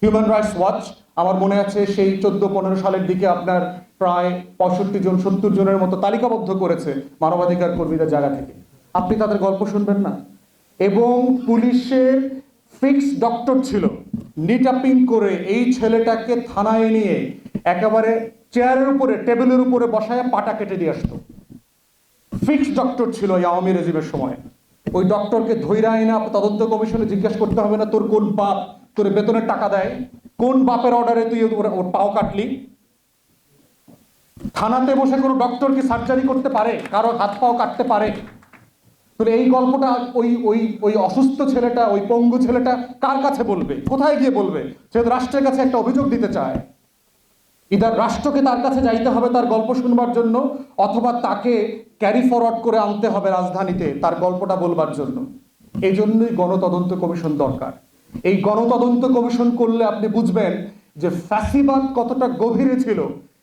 Human rights watch, আমার মনে আছে সেই 14-15 সালের দিকে আপনার প্রায় 65 জন 70 জনের মতো তালিকাবদ্ধ করেছে মানবাধিকার কর্মীদের জায়গা থেকে। আপনি তাদের গল্প শুনবেন না? এবং পুলিশের ফিক্স ডক্টর ছিল, নিটাপিং করে এই ছেলেটাকে থানায় নিয়ে একেবারে চেয়ারের উপরে টেবিলের উপরে বসায় পাটা কেটে দিয়ে আসতো। ফিক্স ডক্টর ছিল এই আওয়ামী রেজিমের সময়। ওই ডক্টরকে ধৈরা আইনা তদন্ত কমিশনে জিজ্ঞেস করতে হবে না তোর কোন বাপ তোর বেতনের টাকা দেয়, কোন বাপের অর্ডারে তুই ওর পাও কাটলি? থানাতে বসে কোনো ডক্টর কি সার্জারি করতে পারে, কারো হাত পাও কাটতে পারে? তাহলে এই গল্পটা ওই ওই ওই অসুস্থ ছেলেটা, ওই পঙ্গু ছেলেটা কার কাছে বলবে, কোথায় গিয়ে বলবে? সে তো রাষ্ট্রের কাছে একটা অভিযোগ দিতে চায়। ইদার রাষ্ট্রকে তার কাছে যাইতে হবে তার গল্প শুনবার জন্য, অথবা তাকে ক্যারি ফরওয়ার্ড করে আনতে হবে রাজধানীতে তার গল্পটা বলবার জন্য। এই জন্যই গণতদন্ত কমিশন দরকার। এই গণতদন্ত কমিশন করলে আপনি বুঝবেন যে ফ্যাসিবাদ কতটা গভীরে ছিল,